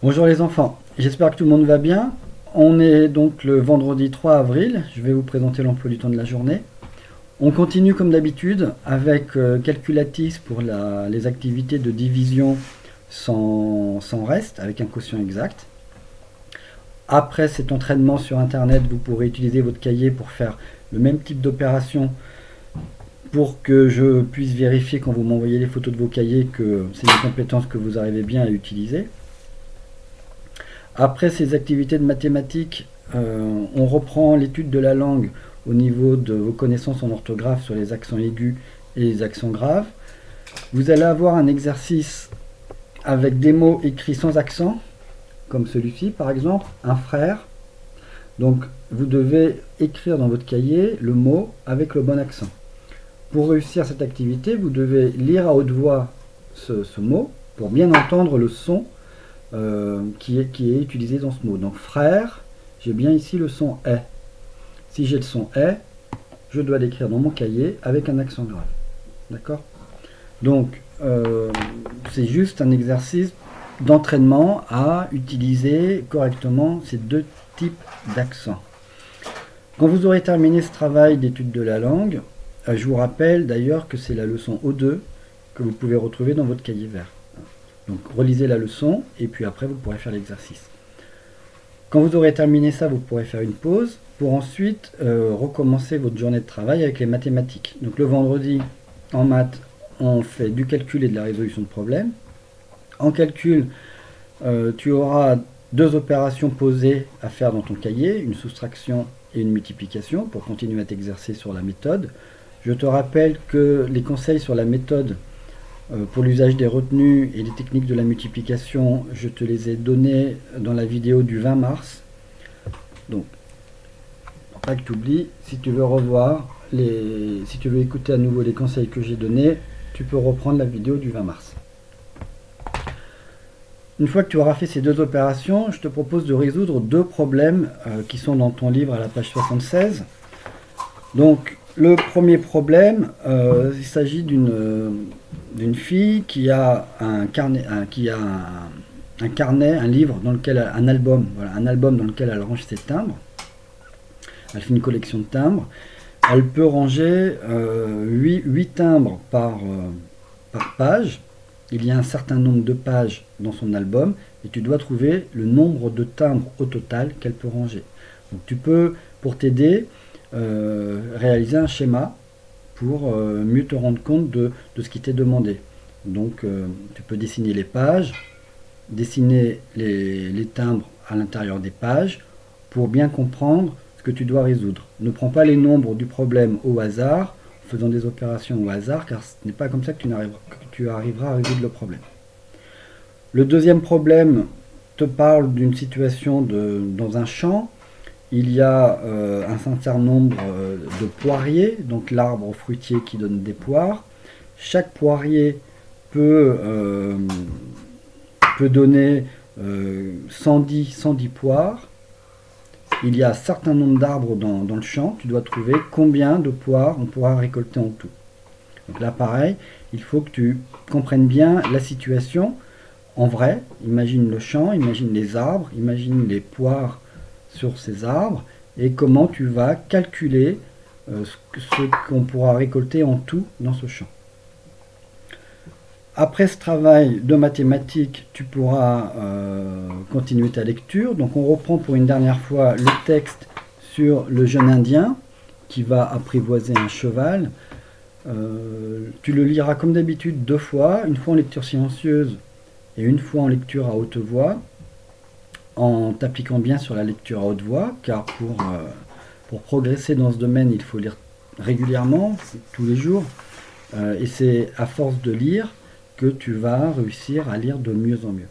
Bonjour les enfants, j'espère que tout le monde va bien. On est donc le vendredi 3 avril, je vais vous présenter l'emploi du temps de la journée. On continue comme d'habitude avec calculatrice pour les activités de division sans reste, avec un quotient exact. Après cet entraînement sur internet, vous pourrez utiliser votre cahier pour faire le même type d'opération pour que je puisse vérifier quand vous m'envoyez les photos de vos cahiers que c'est une compétence que vous arrivez bien à utiliser. Après ces activités de mathématiques, on reprend l'étude de la langue au niveau de vos connaissances en orthographe sur les accents aigus et les accents graves. Vous allez avoir un exercice avec des mots écrits sans accent, comme celui-ci par exemple, un frère. Donc vous devez écrire dans votre cahier le mot avec le bon accent. Pour réussir cette activité, vous devez lire à haute voix ce mot pour bien entendre le son qui est utilisé dans ce mot. Donc frère, j'ai bien ici le son est. Si j'ai le son est, je dois l'écrire dans mon cahier avec un accent grave. D'accord? Donc c'est juste un exercice d'entraînement à utiliser correctement ces deux types d'accents. Quand vous aurez terminé ce travail d'étude de la langue, je vous rappelle d'ailleurs que c'est la leçon O2 que vous pouvez retrouver dans votre cahier vert. Donc relisez la leçon et puis après vous pourrez faire l'exercice. Quand vous aurez terminé ça, vous pourrez faire une pause pour ensuite recommencer votre journée de travail avec les mathématiques. Donc le vendredi, en maths, on fait du calcul et de la résolution de problèmes. En calcul, tu auras deux opérations posées à faire dans ton cahier, une soustraction et une multiplication pour continuer à t'exercer sur la méthode. Je te rappelle que les conseils sur la méthode pour l'usage des retenues et les techniques de la multiplication, je te les ai donnés dans la vidéo du 20 mars. Donc, pour pas que tu oublies, si tu veux si tu veux écouter à nouveau les conseils que j'ai donnés, tu peux reprendre la vidéo du 20 mars. Une fois que tu auras fait ces deux opérations, je te propose de résoudre deux problèmes qui sont dans ton livre à la page 76. Donc, le premier problème, il s'agit d'une fille qui a un carnet, un livre dans lequel un album dans lequel elle range ses timbres. Elle fait une collection de timbres. Elle peut ranger 8 timbres par page. Il y a un certain nombre de pages dans son album et tu dois trouver le nombre de timbres au total qu'elle peut ranger. Donc tu peux, pour t'aider, réaliser un schéma pour mieux te rendre compte de ce qui t'est demandé. Donc tu peux dessiner les pages, dessiner les timbres à l'intérieur des pages pour bien comprendre ce que tu dois résoudre. Ne prends pas les nombres du problème au hasard, en faisant des opérations au hasard, car ce n'est pas comme ça que tu arriveras à résoudre le problème. Le deuxième problème te parle d'une situation dans un champ. Il y a un certain nombre de poiriers, donc l'arbre fruitier qui donne des poires. Chaque poirier peut donner 110 poires. Il y a un certain nombre d'arbres dans le champ. Tu dois trouver combien de poires on pourra récolter en tout. Donc là, pareil, il faut que tu comprennes bien la situation en vrai. Imagine le champ, imagine les arbres, imagine les poires sur ces arbres et comment tu vas calculer ce qu'on pourra récolter en tout dans ce champ. Après ce travail de mathématiques, tu pourras continuer ta lecture. Donc on reprend pour une dernière fois le texte sur le jeune Indien qui va apprivoiser un cheval. Tu le liras comme d'habitude deux fois, une fois en lecture silencieuse et une fois en lecture à haute voix, en t'appliquant bien sur la lecture à haute voix, car pour progresser dans ce domaine, il faut lire régulièrement, tous les jours, et c'est à force de lire que tu vas réussir à lire de mieux en mieux.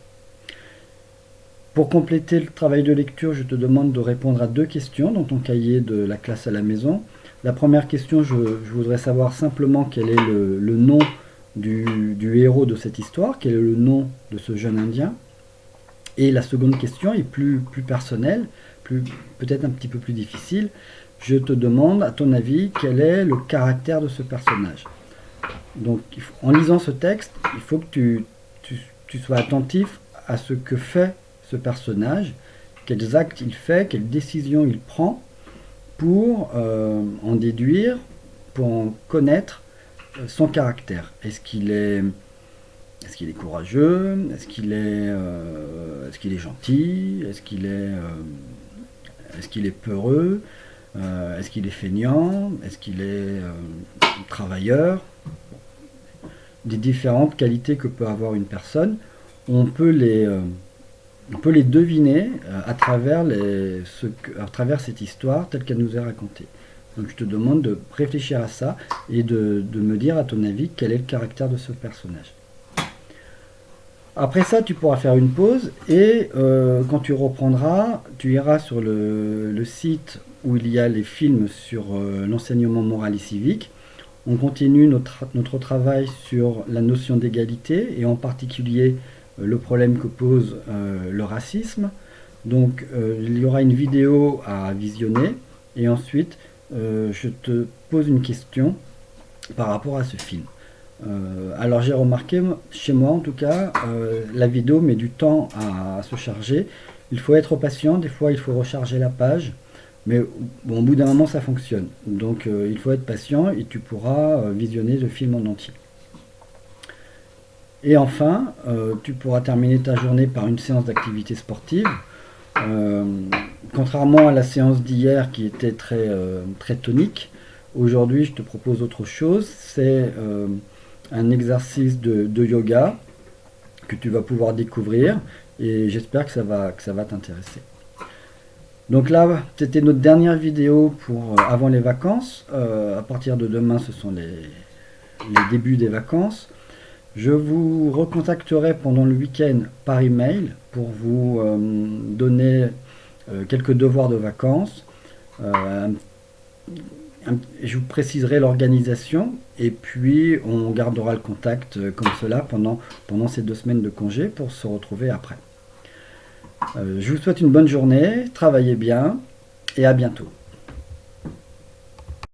Pour compléter le travail de lecture, je te demande de répondre à deux questions dans ton cahier de la classe à la maison. La première question, je voudrais savoir simplement quel est le nom du héros de cette histoire, quel est le nom de ce jeune Indien. Et la seconde question est plus personnelle, peut-être un petit peu plus difficile. Je te demande, à ton avis, quel est le caractère de ce personnage. Donc, en lisant ce texte, il faut que tu sois attentif à ce que fait ce personnage, quels actes il fait, quelles décisions il prend pour en déduire, pour en connaître son caractère. Est-ce qu'il est courageux? Est-ce qu'il est gentil? Est-ce qu'il est peureux? Est-ce qu'il est feignant? Est-ce qu'il est travailleur? Des différentes qualités que peut avoir une personne, on peut les deviner à travers cette histoire telle qu'elle nous est racontée. Donc je te demande de réfléchir à ça et de me dire à ton avis quel est le caractère de ce personnage. Après ça, tu pourras faire une pause et quand tu reprendras, tu iras sur le site où il y a les films sur l'enseignement moral et civique. On continue notre travail sur la notion d'égalité et en particulier le problème que pose le racisme. Donc il y aura une vidéo à visionner et ensuite je te pose une question par rapport à ce film. Alors j'ai remarqué, chez moi en tout cas, la vidéo met du temps à se charger. Il faut être patient, des fois il faut recharger la page, mais bon, au bout d'un moment ça fonctionne. Donc il faut être patient et tu pourras visionner le film en entier. Et enfin, tu pourras terminer ta journée par une séance d'activité sportive. Contrairement à la séance d'hier qui était très tonique, aujourd'hui je te propose autre chose. C'est un exercice de yoga que tu vas pouvoir découvrir et j'espère que ça va t'intéresser. Donc là, c'était notre dernière vidéo pour avant les vacances. À partir de demain, ce sont les débuts des vacances. Je vous recontacterai pendant le week-end par email pour vous donner quelques devoirs de vacances. Je vous préciserai l'organisation et puis on gardera le contact comme cela pendant ces 2 semaines de congé pour se retrouver après. Je vous souhaite une bonne journée, travaillez bien et à bientôt.